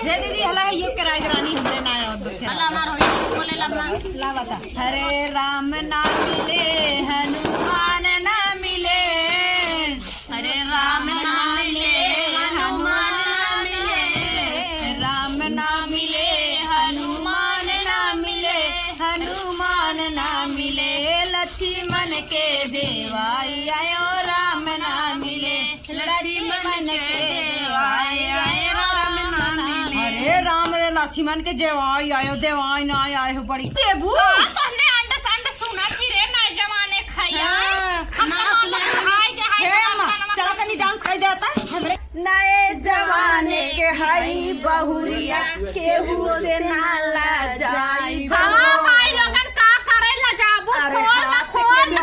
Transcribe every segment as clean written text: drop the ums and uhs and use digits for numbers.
रे दीदी हला है ये किराए रानी हमरे ना हला मार हो बोले लम्मा ला बता। हरे राम ना मिले हनुमान ना मिले, हरे राम ना मिले हनुमान ना मिले, राम ना मिले हनुमान ना मिले, हनुमान ना मिले लक्ष्मण के देवाई आयो राम ना मिले, लक्ष्मण के देवाई आए राम ना मिले। अरे राम रे लक्ष्मण के जेवाई आयो देवाई ना आए हो बड़ी तेबू तोहने अंडा सांडा सुना थी रे नए जमाने खाया हम खाई के हाय चला तनी डांस कर देता हमरे नए जमाने के हई बहुरिया केहू से नाला जाई। हां भाई लोगन का करे ला जाबू खोल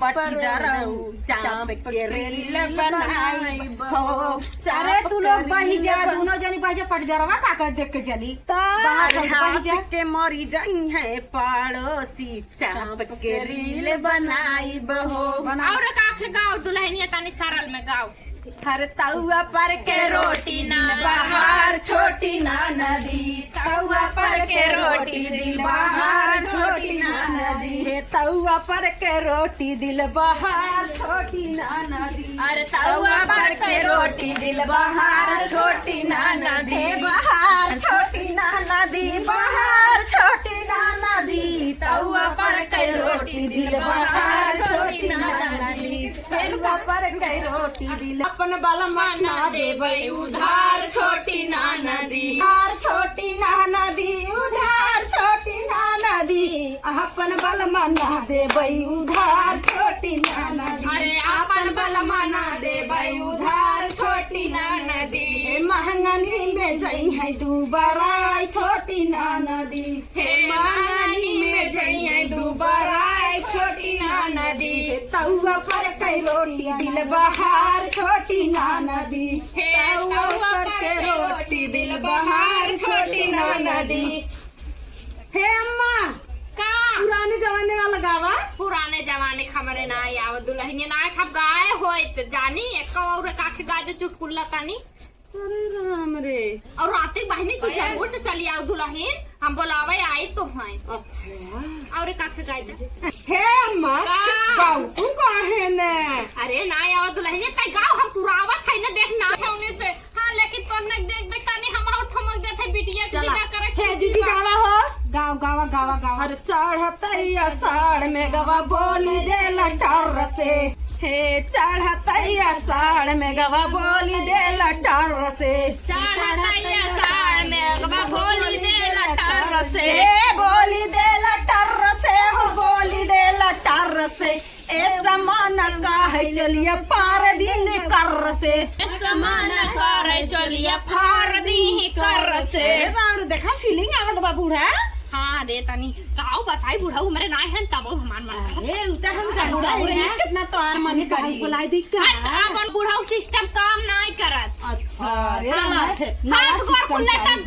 पटीदारू चांप के रेल बनाई हो। अरे तू लोग बही जा दोनों जनी बही जा पटदरवा ताकत देख के चली बाहर हाथ के मरी जाई है पड़ोसी चांप के रील बनाई बहो। और काफी गाओ दुल्हनिया तनी सरल में गाओ। हर तउआ पर के रोटी ना बाहर छोटी ना नदी, तउआ पर के रोटी दिल बाहर छोटी ना नदी, हे तउआ पर के रोटी दिल बाहर छोटी ना नदी, अरे तउआ पर के रोटी दिल बाहर छोटी ना नदी, बाहर छोटी ना नदी, बाहर छोटी ना नदी, तउआ पर के रोटी दिल बाहर छोटी ना नदी, तउआ पर के रोटी दिल अपन बलमा ना देबै उधार छोटी ना नदी, उधार छोटी ना नदी, उधार छोटी ना नदी, अपन बलमा ना देबै उधार छोटी ना नदी, अरे अपन बलमा ना देबै उधार छोटी ना नदी, महंगानी में जई है दुबारा छोटी ना नदी, हे महंगानी में जई है दुबारा छोटी ना नदी, तउआ पर के रोटी दिल बाहर छोटी ना नदी, हे तउआ पर के रोटी दिल बाहर छोटी ना नदी। हे अम्मा का पुराने जमाने वाला गावा पुराने जमाने खमरे ना आव दुल्हनिया ना खब गाय होय त जानी एक और काख गाय दे चुटकुल्ला तानी। अरे राम रे और रात बहनी तू जरूर से चली आओ दुल्हन हम बुलावे आई तो हैं। अच्छा और काख गाय दे हे अम्मा गाऊ तू काहे ने अरे ना आव दुल्हनिया कई गाँव हम पुरावत है ना देख ना होने से। हां लेकिन तो न देख देख तानी हम और ठमक देथे बिटिया के बिना करे हे दीदी गावा हो गाँव गावा गावा गावा हर चढ़तैया साड़ में गवा बोली दे लटर से, हे चढ़तैया साड़ में गवा बोली दे लटर से, चढ़तैया साड़ में गवा बोली दे लटर से, हे बोली दे लटर से हो बोली दे लटर से, ए जमाना का है चलिए पार दिन कर से, समान करे चलिए फार दी कर से। बार देखा फीलिंग आवत बा बूढ़ा। हाँ रे तनी गाँव बताई बुढ़ा मेरे नाय है तब हमार मन अरे उता हम का बूढ़ा हो रहा कितना तोर मन करी बुलाई दी का अपन बुढ़ा सिस्टम काम नहीं करत। अच्छा हाथ गोर को लटक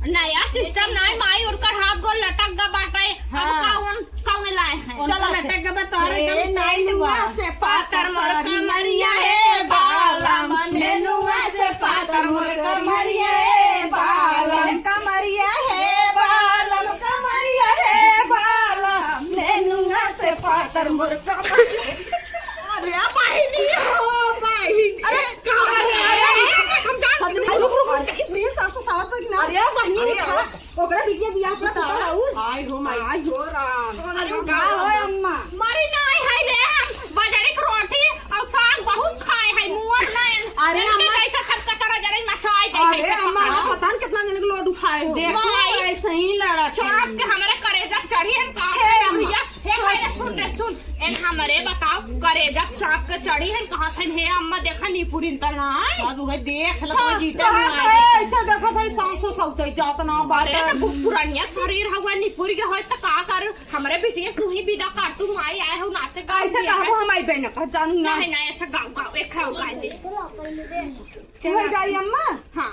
नया सिस्टम नहीं माई उनकर हाथ गोर लटक गा बाटे अब कौन लाए हैं चलो लटक गा तोरे नहीं हुआ से पातर मोर कमरिया ए बालम नेनुआ से पातर मोर कमरिया ए बालम कमरिया है बालम कमरिया है बालम नेनुआ से पातर मोर कमरिया। अरे बहिनी हो बहिनी अरे कितनी सासू सावत पर ना अरे बहिनी ओकरा बिटिया बियाह पर तो और हाय हो माय हाय हो राम अरे का हो अम्मा मारी नहीं है रे हम बाजारी की रोटी और साग बहुत खाए है मुंह नहीं अरे अम्मा कैसा खर्चा करा जरा मचाई दे अरे अम्मा पता नहीं कितना जन लोड उठाए हो देखो ऐसे ही लड़ा चढ़ के हमारे करेजा चढ़ी हम कहां भैया हे सुन एक हमारे बताओ करेजा चाप के चढ़ी है कहां थे हे अम्मा देखा नी पूरी तरह अब भाई देख लो तो जीते ऐसा देखो भाई सांसो सौते जात ना बात पुरानिया शरीर हवा नी पूरी के होय त का कर हमारे बिटिया तू ही विदा कर तू माई आए हो नाच गा ऐसा कहबो हम आई बहन का जानू ना नहीं नहीं अच्छा गाओ एक खाओ गाय दे चल गई अम्मा हां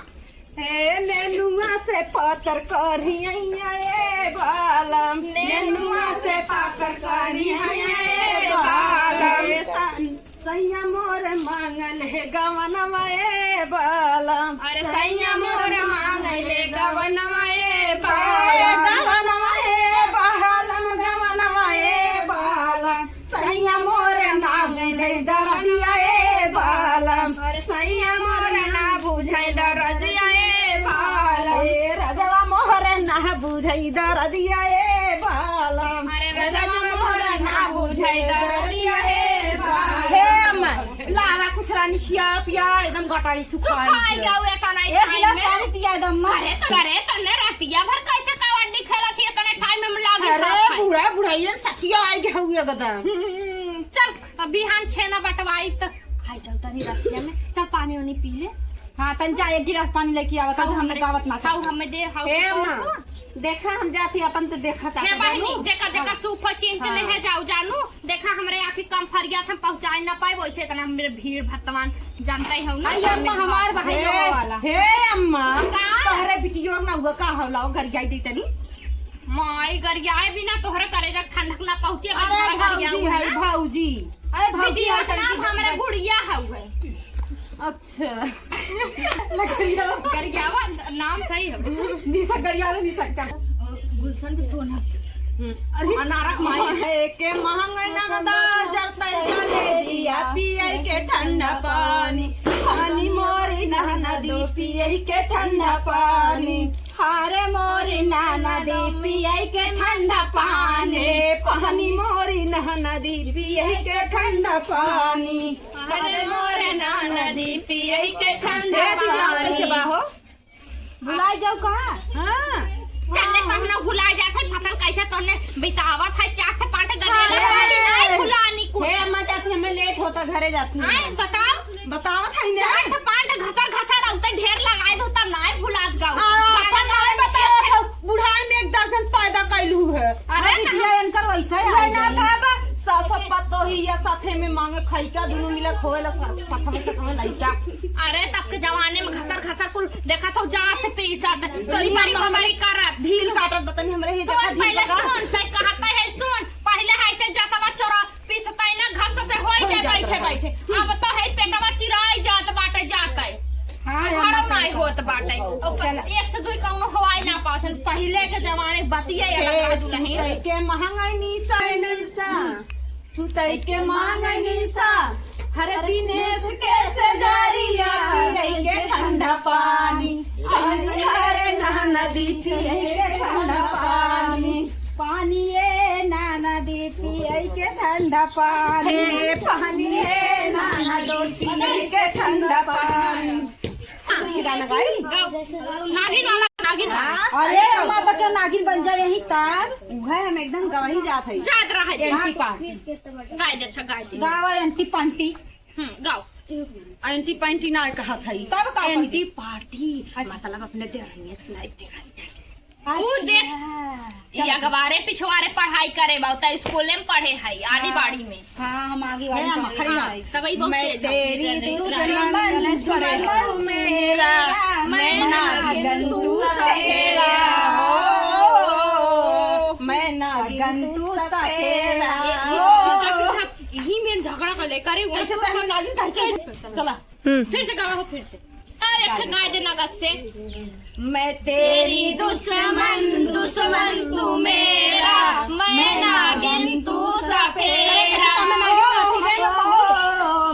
हे नेनुआ से पातर करिया ए बालम नेनुआ से पातर करिया ए बालम सैया मोर मांगल है गवनवा ए बालम अरे सैया मोर मांगले गवनवा ए बालम गवनवा ए बालम गवनवा ए बालम सैया मोर मांगल है दरदिया ए बालम अरे सैया मोर ना बुझाई दरदिया ए बालम ए रजवा मोहर ना बुझई दरदिया ए बालम अरे रजवा मोर ना बुझाई दरदिया ए बालम हे अम्मा लावा कुछ रानी खिया पिया एकदम गटाई सुखाई सुखाई गए तनाई एक टाइम गिलास में पानी पिया दम करे तने रातिया भर कैसे कबड्डी खेलत है तने टाइम में लागी अरे बूढ़ा बुढ़ाई सखिया आई के हुए गदम चल अब बिहान छेना बटवाई तो हाय चल तनी रातिया में चल पानी वानी पी ले हाँ तन जा एक गिलास पानी लेके आवत हमने गावत ना खाऊ हमें दे हाउ हे अम्मा देखा हम जाती अपन तो देखा था हे बहनी देखा देखा सूफा चीन के ले जाओ जानू देखा हमरे आखिर कम फर गया था पहुंचा ना पाए वैसे इतना मेरे भीड़ भतवान जानता ही हो ना आई अम्मा हमार भाई वाला हे अम्मा का? तहरे बिटियो ना हुआ का हलाओ घर जाई दी तनी माई गरियाए बिना तोहरे करेगा ठंडक ना पहुंचे अरे भाऊजी है भाऊजी अरे भाऊजी बिटिया है का नाम हमरे गुड़िया हउए अच्छा लगैया गरियावा नाम सही है निशा गरिया रे निशा का गुलशन के सोना अरे अनारक माई है के महंगाई ना दा जरता चले दिया पिए के ठंडा पानी पानी मोरी ना नदी पिए के ठंडा पानी हारे मोरी नाना दे पिया के ठंडा पानी पानी मोरी ना नदी पिए के ठंडा पानी अरे मोरे ना नदी पिए के ठंडा हे दिया पानी कैसे बाहो बुलाई जाओ कहाँ हां चले तब ना भुला जात है फसल कैसे तोने बितावत है चाट पाट हाँ, गले नहीं भुलानी कुछ हे अम्मा जाती हमें लेट होता घरे जाती आए बताओ बताओ था ने चाट पाट घसर घसर औते ढेर लगाए दो तब ना भुलात गाओ अपन बारे बताओ तो बुढ़ाई में एक दर्जन पैदा कैलू है अरे बिटिया इनकर वैसा है है ना बाबा सब तो ही या साथे में मांगे खैका दोनों मिला खोएला साथे में लइका अरे तब के जमाने में घसर घसर कुल देखा तो जात पीसत तो तो बड़ी बड़ी करत ढील काटत बतानी हमरे ही देखा सुन ढील पहले का सुन तय कहता है सुन पहले है से जातवा चोरा पीसता ना घस से होई जाए बैठे बैठे अब तो है पेटवा चिराई जात बाटे जाते हाँ घरों नहीं होत बाटे एक से दुई कौनो हवाई ना पाथन पहले के जमाने बतिये अलग कहीं सुतई के महंगाई निशा निशा सुतई के महंगाई निशा हर दिनेश के से जारिया पिए के ठंडा पानी हरे नदी पिए के ठंडा पानी पानी ये नाना दे पिया के ठंडा पानी हे पानी है नाना दो पिए के ठंडा पानी गाना गाई नागिन वाला नागिन वाला अरे अम्मा बके नागिन बन जाए यही तार उहे हम एकदम गवाही जात है याद रहा एंटी पार्टी गाय अच्छा गाय गावा एंटी पंटी गाओ एंटी पैंटी ना कहा था तब का एंटी पार्टी मतलब अपने देवरानी स्लाइड देखा वो देख ये अखबारे पिछवारे पढ़ाई करे बहुता स्कूल में पढ़े है आड़ी बाड़ी में हाँ हम आगे है ना वाली खड़ी तब ही बहुत मैं तेज हो। तेरी दुश्मन दुश्मन मेरा मैं नागिन तू सहेरा मैं नागिन तू सहेरा इसका पीछा यही में झगड़ा कर ले करे कैसे तो हम नागिन करके चला फिर से गाओ फिर से एक गाय दे नगद से मैं तेरी दुश्मन दुश्मन तू मेरा मैं नागिन तू सफेरा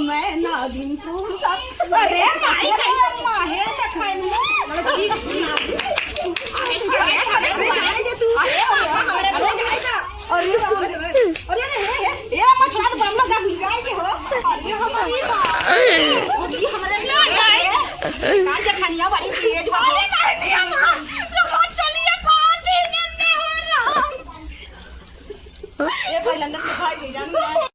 मैं नागिन तू सब अरे माई माहे देखाई अरे छोड़ ये मछला तो बम लगा बिगाड़ के हो अरे हमारी मां हमारे ना गाय का जखनिया वाली